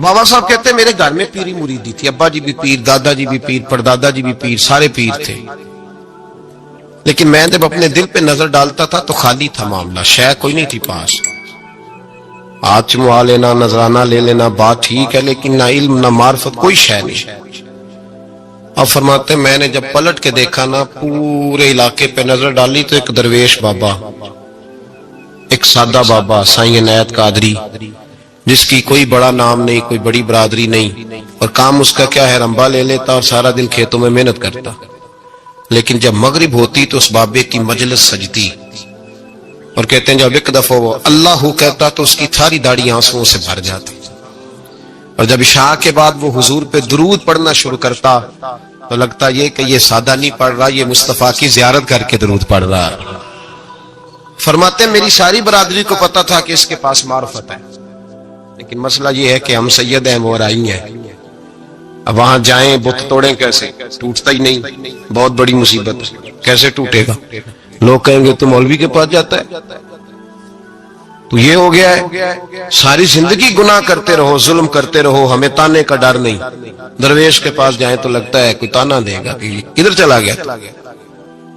بابا صاحب کہتے ہیں میرے گھر میں پیری مریدی تھی، ابا جی بھی پیر، دادا جی بھی پیر، پردادا جی بھی پیر، سارے پیر تھے، لیکن میں جب اپنے دل پہ نظر ڈالتا تھا تو خالی تھا معاملہ، شے کوئی نہیں تھی پاس، ہاتھ چموا لینا، نذرانہ لے لینا بات ٹھیک ہے، لیکن نہ علم نہ معرفت، کوئی شے نہیں۔ اب فرماتے ہیں میں نے جب پلٹ کے دیکھا نا، پورے علاقے پہ نظر ڈالی تو ایک درویش بابا، ایک سادہ بابا سائیں عنایت قادری، جس کی کوئی بڑا نام نہیں، کوئی بڑی برادری نہیں، اور کام اس کا کیا ہے، رمبا لے لیتا اور سارا دن کھیتوں میں محنت کرتا، لیکن جب مغرب ہوتی تو اس بابے کی مجلس سجتی، اور کہتے ہیں جب ایک دفعہ وہ اللہ کہتا تو اس کی ساری داڑھی آنسوؤں سے بھر جاتی، اور جب عشاء کے بعد وہ حضور پہ درود پڑھنا شروع کرتا تو لگتا یہ کہ یہ سادہ نہیں پڑھ رہا، یہ مصطفیٰ کی زیارت کر کے درود پڑھ رہا۔ فرماتے ہیں میری ساری برادری کو پتا تھا کہ اس کے پاس معرفت ہے، لیکن مسئلہ یہ ہے کہ ہم سید ہیں، وہ رائی ہیں، اب وہاں جائیں بت توڑیں کیسے، ٹوٹتا ہی نہیں، بہت بڑی مصیبت، کیسے ٹوٹے گا؟ لوگ کہیں گے تو مولوی کے پاس جاتا ہے، تو یہ ہو گیا ہے ساری زندگی گناہ کرتے رہو، ظلم کرتے رہو، ہمیں تانے کا ڈر نہیں، درویش کے پاس جائیں تو لگتا ہے کوئی تانا دے گا کہ کدھر چلا گیا،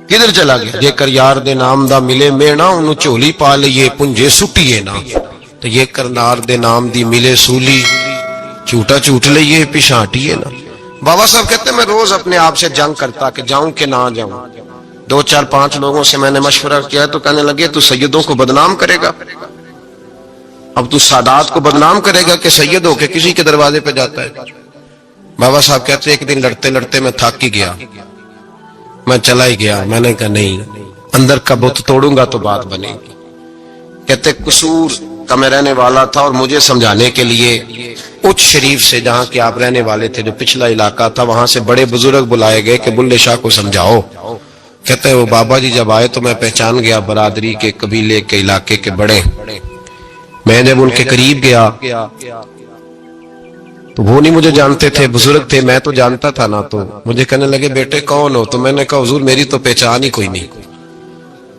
کدھر چلا گیا، جے کر یار دے نام دا ملے مینا، انہوں چولی پا لئیے پنجے سٹیے نا، تو یہ کرنار دے نام دی ملے سولی، چوٹا چوٹ لئیے پشانٹیے نا۔ بابا صاحب کہتے ہیں میں روز اپنے آپ سے جنگ کرتا کہ جاؤں کہ نہ جاؤں، 2 4 5 لوگوں سے میں نے مشورہ کیا تو کہنے لگے تو سیدوں کو بدنام کرے گا، اب تو سادات کو بدنام کرے گا کہ سید ہو کے کسی کے دروازے پہ جاتا ہے۔ بابا صاحب کہتے ہیں ایک دن لڑتے لڑتے میں تھک ہی گیا، میں چلا ہی گیا، میں نے کہا نہیں، اندر کا بت توڑوں گا تو بات بنے گی۔ کہتے قصور کا میں رہنے والا تھا، اور مجھے سمجھانے کے لیے اچ شریف سے جہاں کہ آپ رہنے والے تھے، جو پچھلا علاقہ تھا، وہاں سے بڑے بزرگ بلائے گئے کہ بلے شاہ کو سمجھاؤ۔ کہتے ہیں وہ بابا جی جب آئے تو میں پہچان گیا برادری کے، قبیلے کے، علاقے کے بڑے، میں جب ان کے قریب گیا تو وہ نہیں مجھے جانتے تھے، بزرگ تھے، میں تو جانتا تھا نا، تو مجھے کہنے لگے بیٹے کون ہو؟ تو میں نے کہا حضور میری تو پہچان ہی کوئی نہیں،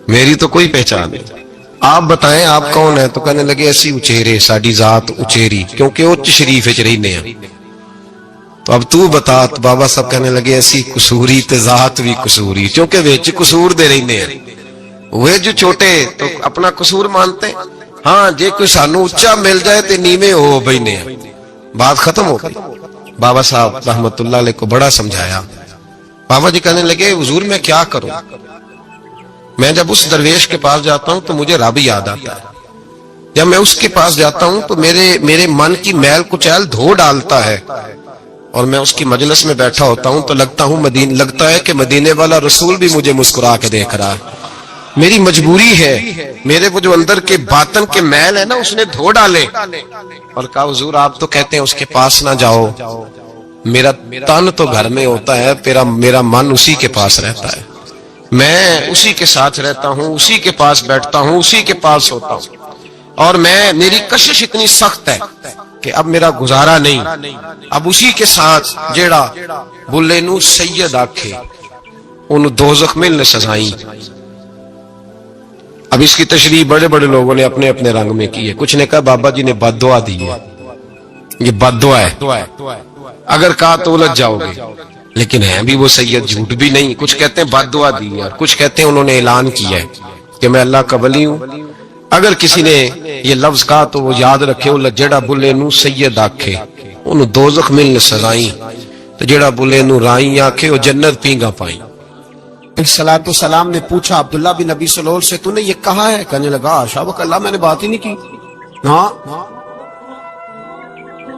میری تو کوئی پہچان نہیں، آپ بتائیں آپ کون ہیں؟ تو کہنے لگے ایسی اچیرے ساڈی ذات اچیری، کیونکہ اچ شریف وچ رہنے ہیں، تو اب تو بتا۔ تو بابا صاحب کہنے لگے ایسی قصوری تے ذات بھی قصوری، کیونکہ وچ قصور دے رہنے ہیں، وہ جو چھوٹے تو اپنا قصور مانتے، ہاں جے کوئی سانو اچا مل جائے تے نیویں ہو بہنے ہیں، بات ختم ہو گئی۔ بابا صاحب رحمت اللہ علیہ کو بڑا سمجھایا۔ بابا جی کہنے لگے حضور میں کیا کروں؟ میں جب اس درویش کے پاس جاتا ہوں تو مجھے رب یاد آتا ہے، جب میں اس کے پاس جاتا ہوں تو میرے من کی میل کچیل دھو ڈالتا ہے، اور میں اس کی مجلس میں بیٹھا ہوتا ہوں تو لگتا ہے کہ مدینے والا رسول بھی مجھے مسکرا کے دیکھ رہا ہے، میری مجبوری ہے، میرے وہ جو اندر کے باطن کے میل ہے نا اس نے دھو ڈالے، اور کہا حضور آپ تو کہتے ہیں اس کے پاس نہ جاؤ، میرا تن تو گھر میں ہوتا ہے، میرا من اسی کے پاس رہتا ہے، میں اسی کے ساتھ رہتا ہوں، اسی کے پاس بیٹھتا ہوں، اسی کے پاس ہوتا ہوں، اور میری کشش اتنی سخت ہے کہ اب میرا گزارا نہیں، اب اسی کے ساتھ جیڑا بلے نو سید آکھے انہوں دوزخ ملنے سزائیں۔ اب اس کی تشریح بڑے بڑے لوگوں نے اپنے اپنے رنگ میں کی ہے، کچھ نے کہا بابا جی نے بد دعا دی ہے، یہ بد دعا ہے، اگر کہا تو الجھ جاؤ گے، لیکن ہے بھی وہ سید، جھوٹ بھی نہیں، کچھ کہتے ہیں بد دعا دی ہے، کچھ کہتے ہیں انہوں نے اعلان کیا ہے کہ میں اللہ کا ولی ہوں، اگر کسی نے یہ لفظ کہا تو وہ یاد رکھے وہ جڑا بلے نو سید آکھے انہوں دوزخ ملنے سزائیں، تو جڑا بلے نو رائیں آکھے وہ جنت پینگا پائیں۔ صلاۃ والسلام نے پوچھا عبداللہ بن نبی سلول سے تو نے یہ کہا ہے؟ کہنے لگا شابک اللہ میں نے بات ہی نہیں کی۔ ہاں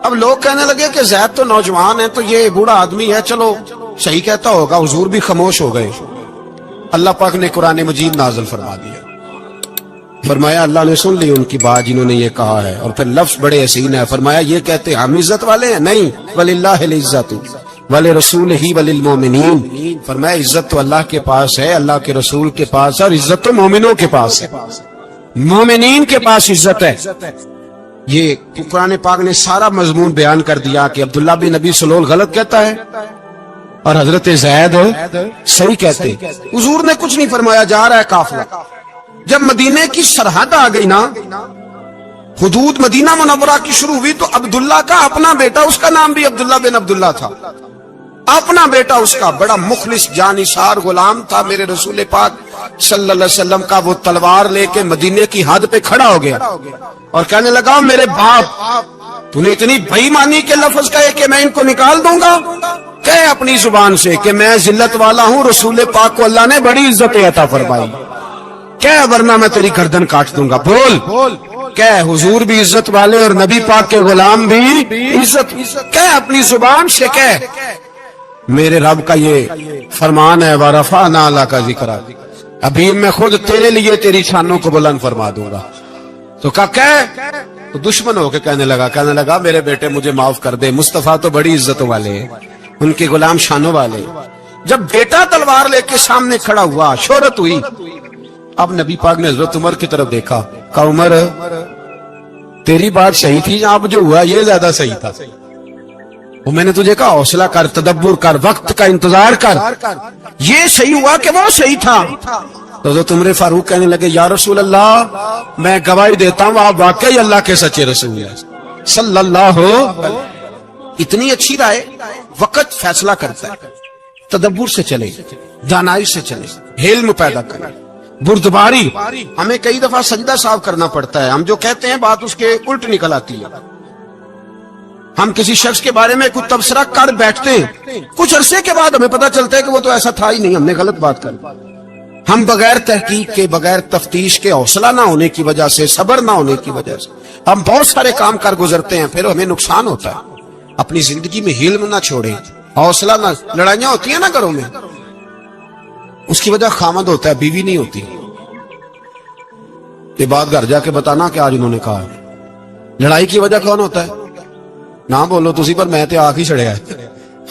اب لوگ کہنے لگے کہ زید تو نوجوان ہے تو یہ بوڑھا آدمی ہے، چلو صحیح کہتا ہوگا، حضور بھی خاموش ہو گئے۔ اللہ پاک نے قرآن مجید نازل فرما دیا، فرمایا اللہ نے سن لی ان کی بات جنہوں نے یہ کہا ہے، اور پھر لفظ بڑے حسین ہے، فرمایا یہ کہتے ہم عزت والے ہیں؟ نہیں، وللہ العزت ولرسولہ وللمؤمنین، فرمایا عزت تو اللہ کے پاس ہے، اللہ کے رسول کے پاس ہے، اور عزت تو مومنوں کے پاس ہے، مومنین کے پاس عزت ہے۔ یہ قرآن پاک نے سارا مضمون بیان کر دیا کہ عبداللہ بن نبی سلول غلط کہتا ہے اور حضرت زید صحیح کہتے۔ حضور نے کچھ نہیں فرمایا، جا رہا ہے قافلہ، جب مدینے کی سرحد آ گئی نا حدود مدینہ منورہ کی شروع ہوئی تو عبداللہ کا اپنا بیٹا، اس کا نام بھی عبداللہ بن عبداللہ تھا، اپنا بیٹا اس کا بڑا مخلص جانثار غلام تھا میرے رسول پاک صلی اللہ علیہ وسلم کا، وہ تلوار لے کے مدینے کی حد پہ کھڑا ہو گیا اور کہنے لگا میرے باپ تو نے اتنی بے ایمانی کے لفظ کہے کہ میں ان کو نکال دوں گا، کہے اپنی زبان سے کہ میں ذلت والا ہوں، رسول پاک کو اللہ نے بڑی عزت عطا فرمائی، کہے ورنہ میں تیری گردن کاٹ دوں گا، بول کہے حضور بھی عزت والے اور نبی پاک کے غلام بھی عزت، کہے اپنی زبان سے کہے میرے رب کا یہ فرمان ہے وَرَفَعْنَا لَكَ ذِكْرَكَ، ابھی میں خود تیرے لیے تیری شانوں کو بلند فرما دوں گا۔ تو تو دشمن ہو کے کہنے لگا میرے بیٹے مجھے معاف کر دے، مصطفیٰ تو بڑی عزتوں والے ہیں، ان کے غلام شانوں والے۔ جب بیٹا تلوار لے کے سامنے کھڑا ہوا، شہرت ہوئی، اب نبی پاک نے حضرت عمر کی طرف دیکھا، کہا عمر تیری بات صحیح تھی، اب جو ہوا یہ زیادہ صحیح تھا، وہ میں نے تجھے کہا حوصلہ کر، تدبر کر، وقت کا انتظار کر، یہ صحیح ہوا کہ وہ صحیح تھا۔ تو حضرت عمر فاروق کہنے لگے یا رسول اللہ میں گواہی دیتا ہوں آپ واقعی اللہ کے سچے رسول ہیں صلی اللہ اتنی اچھی رائے، وقت فیصلہ کرتا ہے، تدبر سے چلے، دانائی سے چلے، علم پیدا کرے، بردباری، ہمیں کئی دفعہ سجدہ صاف کرنا پڑتا ہے، ہم جو کہتے ہیں بات اس کے الٹ نکل آتی ہے، ہم کسی شخص کے بارے میں کچھ تبصرہ کر بیٹھتے ہیں، کچھ عرصے کے بعد ہمیں پتہ چلتا ہے کہ وہ تو ایسا تھا ہی نہیں، ہم نے غلط بات کر، ہم بغیر تحقیق کے، بغیر تفتیش کے، حوصلہ نہ ہونے کی وجہ سے، صبر نہ ہونے کی وجہ سے ہم بہت سارے کام کر گزرتے ہیں، پھر ہمیں نقصان ہوتا ہے۔ اپنی زندگی میں حلم نہ چھوڑیں، حوصلہ نہ، لڑائیاں ہوتی ہیں نا گھروں میں، اس کی وجہ خامد ہوتا ہے، بیوی نہیں ہوتی۔ یہ بات گھر جا کے بتانا کہ آج انہوں نے کہا لڑائی کی وجہ کون ہوتا ہے، نہ بولو تسی پر میں تے آخ ہی چڑھیا ہے،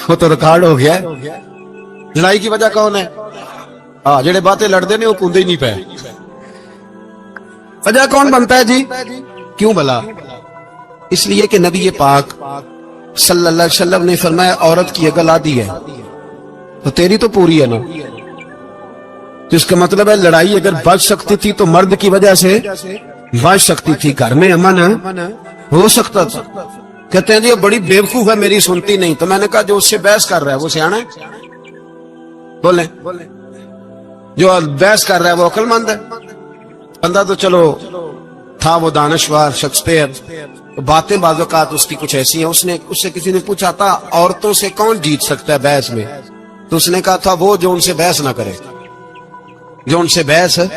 وہ تو ریکارڈ ہو گیا ہے۔ لڑائی کی وجہ کون ہے؟ جڑے باتیں لڑتے نے وہ کندے ہی نہیں پے، وجہ کون بنتا ہے جی؟ کیوں بلا؟ اس لیے کہ نبی پاک صلی اللہ علیہ وسلم نے فرمایا عورت کی اگل آدھی ہے تو تیری تو پوری ہے نا، تو اس کا مطلب ہے لڑائی اگر بچ سکتی تھی تو مرد کی وجہ سے بچ سکتی تھی، گھر میں امن ہو سکتا تھا۔ کہتے ہیں جی وہ بڑی بیوقوف ہے میری سنتی نہیں، تو میں نے کہا جو اس سے بحث کر رہا ہے وہ سیانا ہے، بولیں جو بحث کر رہا ہے وہ عقل مند ہے، بندہ تو چلو تھا وہ دانشور شیکسپیئر، باتیں بعض اوقات اس کی کچھ ایسی ہیں، اس سے کسی نے پوچھا تھا عورتوں سے کون جیت سکتا ہے بحث میں، تو اس نے کہا تھا وہ جو ان سے بحث نہ کرے، جو ان سے بحث ہے۔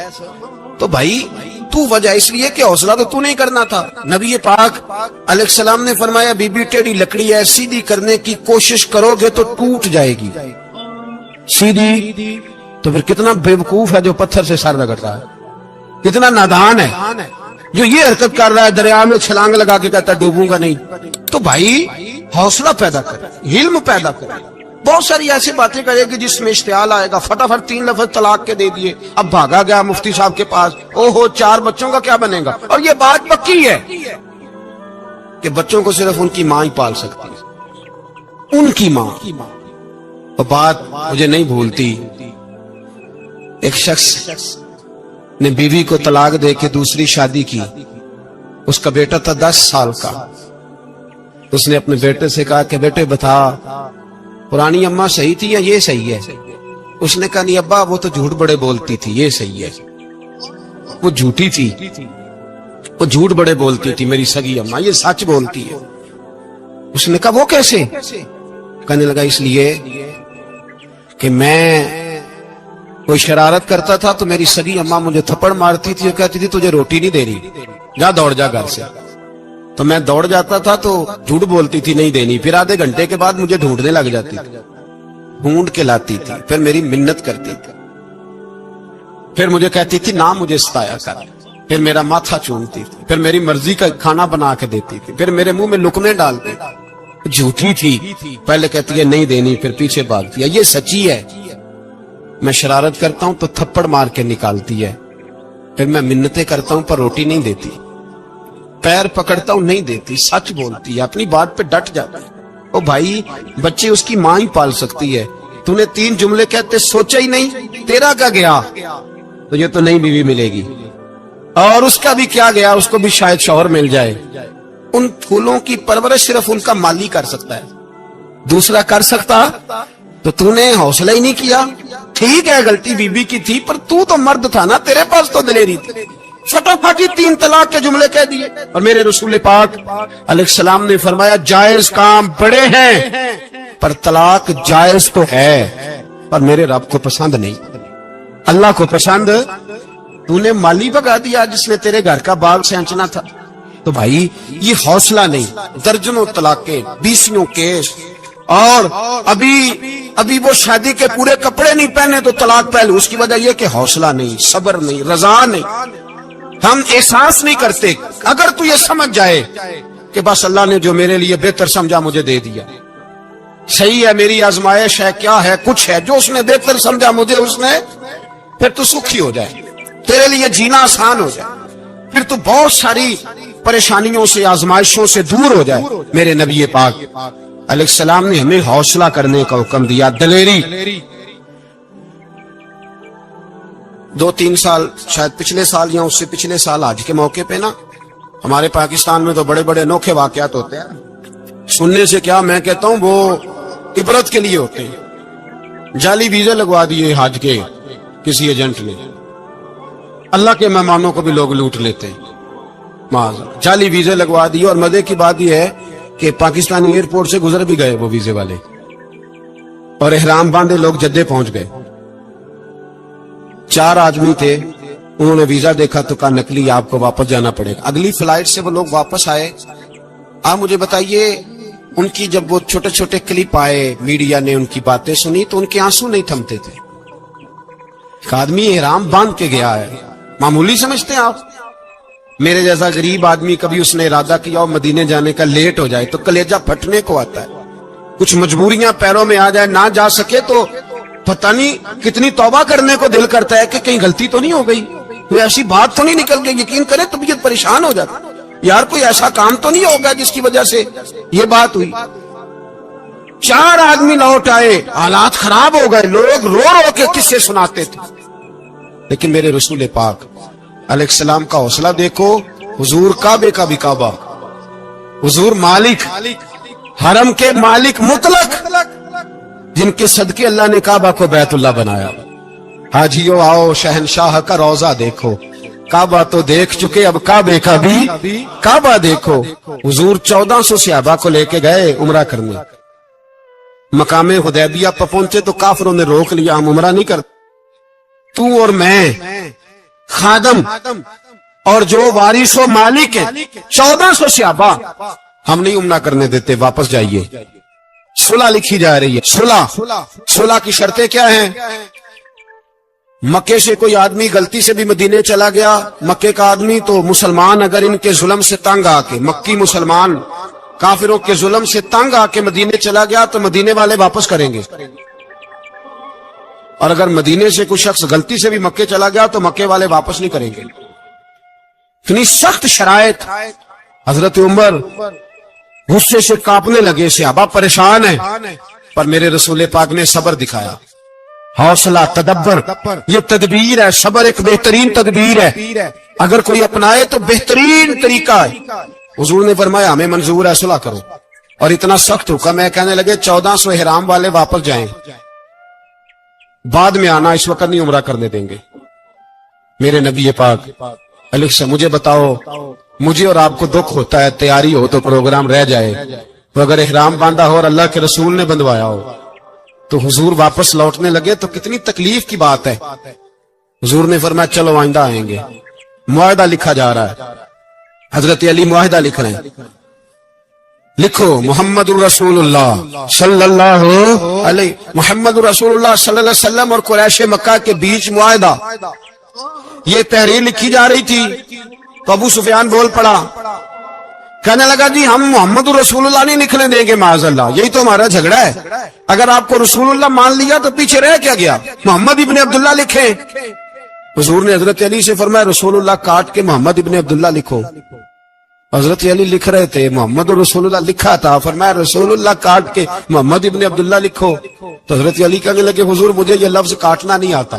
تو بھائی تو وجہ اس لیے کہ حوصلہ تو نہیں کرنا تھا۔ نبی پاک علیہ السلام نے فرمایا بی بی ٹیڑھی لکڑی ہے، سیدھی کرنے کی کوشش کرو گے تو ٹوٹ جائے گی، سیدھی تو پھر کتنا بیوقوف ہے جو پتھر سے سر رگڑ رہا ہے، کتنا نادان ہے جو یہ حرکت کر رہا ہے، دریا میں چھلانگ لگا کے کہتا ہے ڈوبوں گا نہیں۔ تو بھائی حوصلہ پیدا کر، علم پیدا کر، بہت ساری ایسی باتیں کرے گی جس میں اشتعال آئے گا، فٹافٹ 3 لفظ طلاق کے دے دیے، اب بھاگا گیا مفتی صاحب کے پاس، اوہو 4 بچوں کا کیا بنے گا، اور یہ بات پکی ہے کہ بچوں کو صرف ان کی ماں ہی پال سکتی ہے، ان کی ماں۔ اور بات مجھے نہیں بھولتی، ایک شخص نے بیوی کو طلاق دے کے دوسری شادی کی، اس کا بیٹا تھا 10 سال کا، اس نے اپنے بیٹے سے کہا کہ بیٹے بتا پرانی اماں صحیح تھی یا یہ صحیح ہے؟ اس نے کہا نہیں ابا وہ تو جھوٹ بڑے بولتی تھی، یہ صحیح ہے، وہ جھوٹی تھی، وہ جھوٹ بڑے بولتی تھی میری سگی اماں، یہ سچ بولتی ہے۔ اس نے کہا وہ کیسے؟ کہنے لگا اس لیے کہ میں کوئی شرارت کرتا تھا تو میری سگی اماں مجھے تھپڑ مارتی تھی اور کہتی تھی تجھے روٹی نہیں دے رہی، جا دوڑ جا گھر سے، تو میں دوڑ جاتا تھا تو جھوٹ بولتی تھی نہیں دینی، پھر آدھے گھنٹے کے بعد مجھے ڈھونڈنے لگ جاتی تھی، ڈھونڈ کے لاتی تھی، پھر میری منت کرتی تھی، پھر مجھے کہتی تھی نہ مجھے ستایا کر، پھر میرا ماتھا چومتی تھی، پھر میری مرضی کا کھانا بنا کے دیتی تھی، پھر میرے منہ میں لقمے ڈالتی تھی، جھوٹی تھی، پہلے کہتی ہے نہیں دینی پھر پیچھے بھاگتی ہے، یہ سچی ہے، میں شرارت کرتا ہوں تو تھپڑ مار کے نکالتی ہے، پھر میں منتیں کرتا ہوں پر روٹی نہیں دیتی، پیر پکڑتا ہوں نہیں دیتی، سچ بولتی ہے، اپنی بات پہ ڈٹ جاتا ہے۔ او بھائی بچے اس کی ماں ہی پال سکتی ہے، تو نے 3 جملے کہتے سوچا ہی نہیں، تیرا کیا گیا، تو یہ تو نئی بیوی ملے گی، اور اس کا بھی کیا گیا, اس کو بھی شاید شوہر مل جائے. ان پھولوں کی پرورش صرف ان کا مالی کر سکتا ہے, دوسرا کر سکتا تو تو نے حوصلہ ہی نہیں کیا. ٹھیک ہے غلطی بی بی کی تھی, پر تو مرد تھا نا, تیرے پاس تو دلیری تھی. فٹافٹ 3 طلاق کے جملے کہہ دیے. اور میرے رسول پاک علیہ السلام نے فرمایا جائز کام بڑے ہیں, پر طلاق جائز تو ہے, پر میرے رب کو پسند نہیں, اللہ کو پسند. تو نے مالی بگا دیا جس نے تیرے گھر کا باغ سینچنا تھا. تو بھائی یہ حوصلہ نہیں, درجنوں طلاقیں, 20 کیس, اور ابھی وہ شادی کے پورے کپڑے نہیں پہنے تو طلاق پہلے. اس کی وجہ یہ کہ حوصلہ نہیں, صبر نہیں, رضا نہیں, ہم احساس نہیں کرتے. اگر تو یہ سمجھ جائے کہ بس اللہ نے جو میرے لیے بہتر سمجھا مجھے دے دیا, صحیح ہے, میری آزمائش ہے, کیا ہے, کچھ ہے جو اس نے بہتر سمجھا مجھے اس نے, پھر تو سکھی ہو جائے, تیرے لیے جینا آسان ہو جائے, پھر تو بہت ساری پریشانیوں سے, آزمائشوں سے دور ہو جائے. میرے نبی پاک علیہ السلام نے ہمیں حوصلہ کرنے کا حکم دیا, دلیری. 2-3 سال شاید پچھلے سال یا اس سے پچھلے سال حج کے موقع پہ نا, ہمارے پاکستان میں تو بڑے بڑے انوکھے واقعات ہوتے ہیں. سننے سے کیا, میں کہتا ہوں وہ عبرت کے لیے ہوتے ہیں. جعلی ویزے لگوا دیے حج کے کسی ایجنٹ نے, اللہ کے مہمانوں کو بھی لوگ لوٹ لیتے ہیں. جعلی ویزے لگوا دیے, اور مزے کی بات یہ ہے کہ پاکستانی ایئرپورٹ سے گزر بھی گئے وہ ویزے والے, اور احرام باندھے لوگ جدے پہنچ گئے. 4 آدمی تھے, انہوں نے ویزا دیکھا تو کہا نکلی, آپ کو واپس جانا پڑے گا. اگلی فلائٹ سے وہ لوگ واپس آئے. آپ مجھے بتائیے, ان کی جب وہ چھوٹے چھوٹے کلپ آئے, میڈیا نے ان کی باتیں سنی تو ان کے آنسو نہیں تھمتے تھے. ایک آدمی احرام باندھ کے گیا ہے, معمولی سمجھتے ہیں آپ؟ میرے جیسا غریب آدمی کبھی اس نے ارادہ کیا اور مدینے جانے کا لیٹ ہو جائے تو کلیجہ پھٹنے کو آتا ہے. کچھ مجبوریاں پیروں میں آ جائے, نہ جا سکے تو پتہ نہیں کتنی توبہ کرنے کو دل کرتا ہے کہ کہیں غلطی تو نہیں ہو گئی, کوئی ایسی بات تو نہیں نکل گئی. یقین کرے طبیعت پریشان ہو جاتا, یار کوئی ایسا کام تو نہیں ہوگا جس کی وجہ سے یہ بات ہوئی. 4 آدمی لوٹ آئے, حالات خراب ہو گئے, لوگ رو رو کے قصے سناتے تھے. لیکن میرے رسول پاک علیہ السلام کا حوصلہ دیکھو. حضور کعبے کا بھی کعبہ, حضور مالک, حرم کے مالک مطلق, جن کے صدقے اللہ نے کعبہ کو بیت اللہ بنایا. حاجیو آؤ شہنشاہ کا روضہ دیکھو, کعبہ تو دیکھ چکے اب کعبے کا بھی کعبہ دیکھو. حضور 1400 صحابہ کو لے کے گئے عمرہ کرنے. مقام حدیبیہ پر پہنچے تو کافروں نے روک لیا, ہم عمرہ نہیں کرتے. تو اور میں خادم اور جو وارث و مالک ہیں 1400 صحابہ, ہم نہیں عمرہ کرنے دیتے, واپس جائیے. صلح لکھی جا رہی ہے. صلح کی شرطیں کیا ہیں؟ مکے سے کوئی آدمی غلطی سے بھی مدینے چلا گیا, مکے کا آدمی تو مسلمان اگر ان کے ظلم سے تنگ آ کے, مکی مسلمان کافروں کے ظلم سے تنگ آ کے مدینے چلا گیا تو مدینے والے واپس کریں گے. اور اگر مدینے سے کوئی شخص غلطی سے بھی مکے چلا گیا تو مکے والے واپس نہیں کریں گے. اتنی سخت شرائط. حضرت عمر غصے سے کانپنے لگے, صحابہ پریشان ہیں, پر میرے رسول پاک نے صبر دکھایا, حوصلہ, تدبر. یہ تدبیر ہے, صبر ایک بہترین تدبیر ہے, اگر کوئی اپنائے تو بہترین طریقہ ہے. حضور نے فرمایا ہمیں منظور ہے, صلح کرو. اور اتنا سخت حکم ہے, کہنے لگے 1400 احرام والے واپس جائیں, بعد میں آنا, اس وقت نہیں عمرہ کرنے دیں گے. میرے نبی پاک علیہ السلام, مجھے بتاؤ, مجھے اور آپ کو دکھ ہوتا ہے تیاری ہو تو پروگرام رہ جائے, تو اگر احرام باندھا ہو اور اللہ کے رسول نے بندھوایا ہو تو حضور واپس لوٹنے لگے تو کتنی تکلیف کی بات ہے. حضور نے فرمایا چلو آئندہ آئیں گے. معاہدہ لکھا جا رہا ہے, حضرت علی معاہدہ لکھ رہے ہیں. لکھو محمد الرسول اللہ صلی اللہ علیہ, محمد الرسول اللہ صلی اللہ علیہ وسلم اور قریش مکہ کے بیچ معاہدہ. یہ تحریر لکھی جا رہی تھی تو ابو سفیان بول پڑا, کہنے لگا جی ہم محمد الرسول اللہ نہیں لکھنے دیں گے معاذ اللہ, یہی تو ہمارا جھگڑا ہے. اگر آپ کو رسول اللہ مان لیا تو پیچھے رہ کیا گیا, محمد ابن عبداللہ لکھیں. حضور نے حضرت علی سے فرمایا رسول اللہ کاٹ کے محمد ابن عبداللہ لکھو. حضرت علی لکھ رہے تھے, محمد رسول اللہ لکھا تھا, فرمایا رسول اللہ کاٹ کے محمد ابن عبداللہ لکھو. تو حضرت علی کہنے لگے حضور مجھے یہ لفظ کاٹنا نہیں آتا.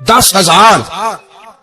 10,000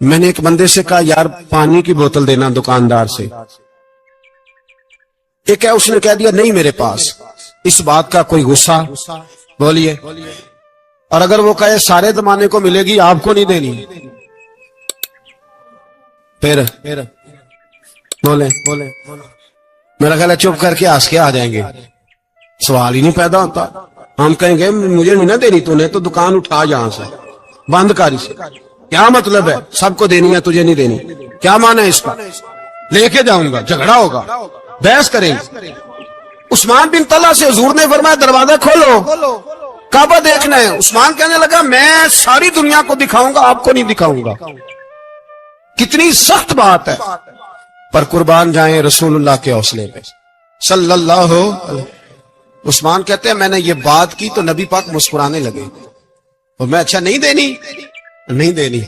میں نے ایک بندے سے کہا یار پانی کی بوتل دینا دکاندار سے. ایک ہے اس نے کہہ دیا نہیں میرے پاس. اس بات کا کوئی غصہ؟ بولیے. اور اگر وہ کہے سارے زمانے کو ملے گی آپ کو نہیں دینی, پھر بولے میرا خیال ہے چپ کر کے ہنس کے آ جائیں گے, سوال ہی نہیں پیدا ہوتا. ہم کہیں گے مجھے نہیں نہ دینی, تو نے تو دکان اٹھا یہاں سے بند کاری سے. کیا مطلب ہے سب کو دینی ہے تجھے نہیں دینی؟ کیا معنی ہے اس کا؟ لے کے جاؤں گا, جھگڑا ہوگا, بحث کریں گے. عثمان بن طلحہ سے حضور نے فرمایا دروازہ کھولو, کعبہ دیکھنا ہے. عثمان کہنے لگا میں ساری دنیا کو دکھاؤں گا, آپ کو نہیں دکھاؤں گا. کتنی سخت بات ہے, پر قربان جائیں رسول اللہ کے حوصلے پہ صلی اللہ علیہ. عثمان کہتے ہیں میں نے یہ بات کی تو نبی پاک مسکرانے لگے, اور میں اچھا نہیں دینی.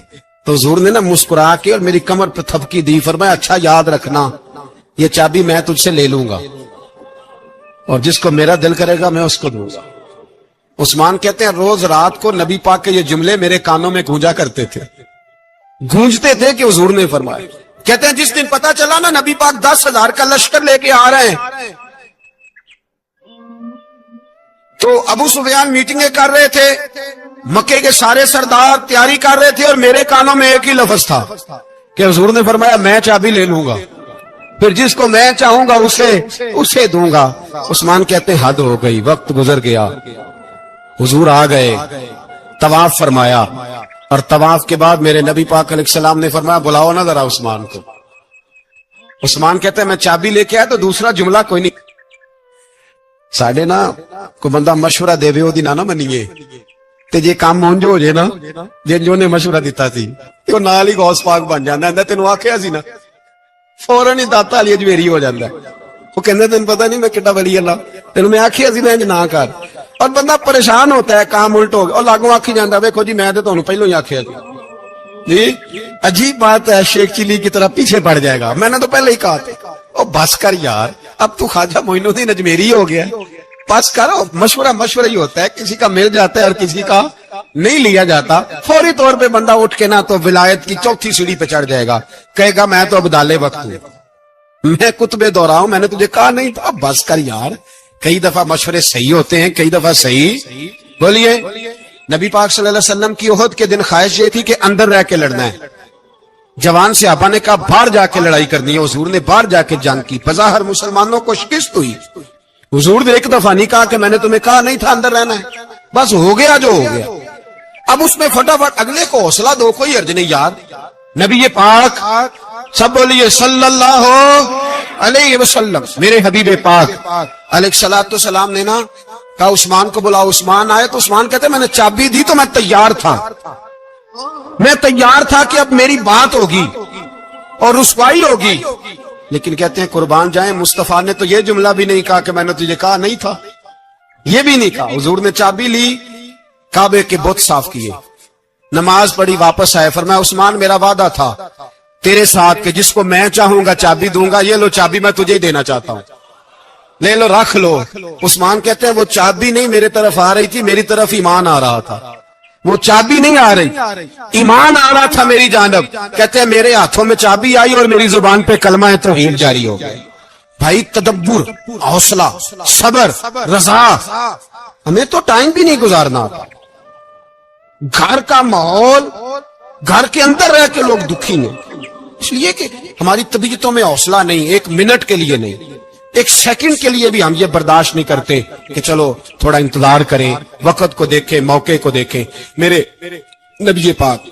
تو حضور نے نا مسکرا کے اور میری کمر پہ تھپکی دی, فرمایا اچھا یاد رکھنا یہ چابی میں تجھ سے لے لوں گا, اور جس کو میرا دل کرے گا میں اس کو دوں گا. عثمان کہتے ہیں روز رات کو نبی پاک کے یہ جملے میرے کانوں میں گونجا کرتے تھے, گونجتے تھے کہ حضور نے فرمایا. کہتے ہیں جس دن پتا چلا نا نبی پاک 10,000 کا لشکر لے کے آ رہے ہیں, تو ابو سفیان میٹنگیں کر رہے تھے, مکے کے سارے سردار تیاری کر رہے تھے, اور میرے کانوں میں ایک ہی لفظ تھا کہ حضور نے فرمایا میں چابی لے لوں گا, پھر جس کو میں چاہوں گا اسے دوں گا. عثمان کہتے ہیں حد ہو گئی, وقت گزر گیا, حضور آ گئے, طواف فرمایا, اور طواف کے بعد میرے نبی پاک علیہ السلام نے فرمایا بلاؤ نا ذرا عثمان کو. عثمان کہتے ہیں میں چابی لے کے آیا تو دوسرا جملہ کوئی نہیں. ساڈے نا کوئی بندہ مشورہ دے وہ دی نہ منیے تے جے کام مونج ہو جائے نا, جن جو نے مشورہ دیتا سی وہ نال ہی غوث پاک بن جاندا ہے. تینوں آکھیا سی نا فوراً ہی داتا علی اجمیری ہو جاندا ہے. وہ کہندے تینوں پتہ نہیں میں کڈا ولی اللہ, تینوں میں آکھیا سی میں انج نہ کر, اور بندہ پریشان ہوتا ہے کام الٹ ہو گیا, اور لاگوں آکھی جاندا ویکھو جی میں تے تانوں پہلو ہی آکھیا سی. جی عجیب بات ہے, شیخ چلی کی طرح پیچھے پڑ جائے گا, میں نے تو پہلے ہی کہا تھا. او بس کر یار, اب تو خواجہ معین الدین اجمیری ہو گیا, بس کرو. مشورہ ہی ہوتا ہے, کسی کا مل جاتا ہے اور کسی کا نہیں لیا جاتا. فوری طور پہ بندہ اٹھ کے نا تو ولایت کی چوتھی سیڑھی پہ چڑھ جائے گا, کہے گا میں تو ابدال وقت ہوں, میں کتب دورہ ہوں, میں نے تجھے کہا نہیں تھا. بس کر یار, کئی دفعہ مشورے صحیح ہوتے ہیں, کئی دفعہ صحیح. بولیے. نبی پاک صلی اللہ علیہ وسلم کی احد کے دن خواہش یہ تھی کہ اندر رہ کے لڑنا ہے. جوان صحابہ نے کہا باہر جا کے لڑائی کرنی ہے, حضور نے باہر جا کے جنگ کی. بظاہر مسلمانوں کو شکست ہوئی, حضور نے ایک دفعہ نہیں کہا کہ میں نے تمہیں کہا نہیں تھا اندر رہنا ہے, بس ہو گیا جو ہو گیا. اب اس میں فٹافٹ اگلے کو حوصلہ دو, کوئی حرج نہیں یار. نبی پاک سب بولیے صلی اللہ علیہ وسلم, میرے حبیب پاک علیہ الصلوۃ والسلام نے نا کہا عثمان کو بلاؤ. عثمان آئے تو عثمان کہتے میں نے چابی دی تو میں تیار تھا کہ اب میری بات ہوگی اور رسوائی ہوگی. لیکن کہتے ہیں قربان جائیں مصطفیٰ نے تو یہ جملہ بھی نہیں کہا کہ میں نے تجھے کہا نہیں تھا, یہ بھی نہیں کہا. حضور نے چابی لی, کعبے کے بت صاف کیے, نماز پڑھی, واپس آئے. فرمایا عثمان میرا وعدہ تھا تیرے ساتھ کہ جس کو میں چاہوں گا چابی دوں گا, یہ لو چابی میں تجھے ہی دینا چاہتا ہوں, لے لو رکھ لو. عثمان کہتے ہیں وہ چابی نہیں میرے طرف آ رہی تھی, میری طرف ایمان آ رہا تھا. وہ چابی نہیں آ رہی, ایمان آ رہا تھا میری جانب. کہتے ہیں میرے ہاتھوں میں چابی آئی اور میری زبان پہ کلمہ توحید جاری ہو گیا. بھائی تدبر, حوصلہ, صبر, رضا, ہمیں تو ٹائم بھی نہیں گزارنا آتا. گھر کا ماحول, گھر کے اندر رہ کے لوگ دکھی ہیں, اس لیے کہ ہماری طبیعتوں میں حوصلہ نہیں, ایک منٹ کے لیے نہیں, ایک سیکنڈ کے لیے بھی ہم یہ برداشت نہیں کرتے کہ چلو تھوڑا انتظار کریں, وقت کو دیکھیں, موقع کو دیکھیں. میرے نبی پاک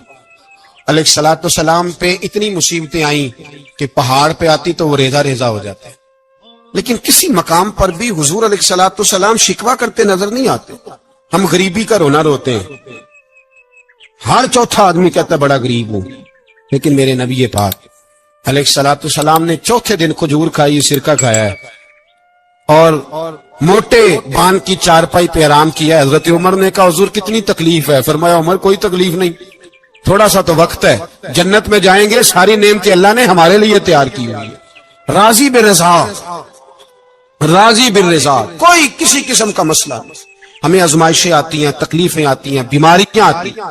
علیہ الصلوۃ والسلام پہ اتنی مصیبتیں آئیں کہ پہاڑ پہ آتی تو وہ ریزہ ریزہ ہو جاتے, لیکن کسی مقام پر بھی حضور علیہ الصلوۃ والسلام شکوہ کرتے نظر نہیں آتے. ہم غریبی کا رونا روتے ہیں, ہر چوتھا آدمی کہتا ہے بڑا غریب ہوں, لیکن میرے نبی پاک علیہ الصلوۃ والسلام نے چوتھے دن کھجور کھائی, سرکہ کھایا ہے, اور موٹے بان کی چارپائی پہ آرام کیا. حضرت عمر نے کہا حضور کتنی تکلیف ہے؟ فرمایا عمر کوئی تکلیف نہیں, تھوڑا سا تو وقت ہے, جنت میں جائیں گے, ساری نعمتیں اللہ نے ہمارے لیے تیار کی ہوئی. راضی بالرضا, کوئی کسی قسم کا مسئلہ. ہمیں آزمائشیں آتی ہیں, تکلیفیں آتی ہیں, بیماریاں آتی ہیں,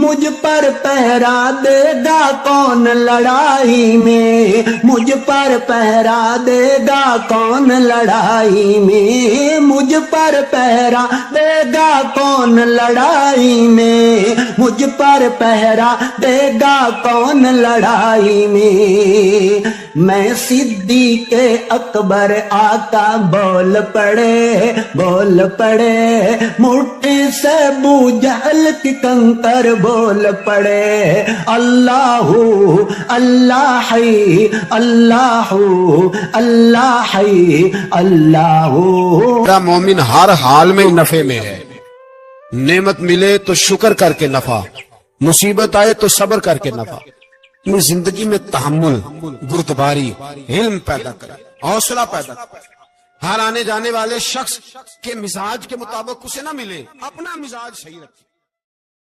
مجھ پر پہرا دے گا کون لڑائی میں، مجھ پر پہرا دے گا کون لڑائی میں، مجھ پر پہرا دے گا کون لڑائی میں، مجھ پر پہرا دے گا کون لڑائی میں۔ میں صدیق اکبر آقا بول پڑے، بول پڑے، مٹھی سے ابو جہل کی کنکر بول پڑے، اللہ اللہ حی، اللہ اللہ حی، اللہ۔ میرا مومن ہر حال میں نفع میں ہے، نعمت ملے تو شکر کر کے نفع، مصیبت آئے تو صبر کر کے نفع۔ اپنی زندگی میں تحمل، بردباری، علم پیدا کرے، حوصلہ پیدا کرے۔ ہر آنے جانے والے شخص کے مزاج کے مطابق اسے نہ ملے، اپنا مزاج صحیح رکھے۔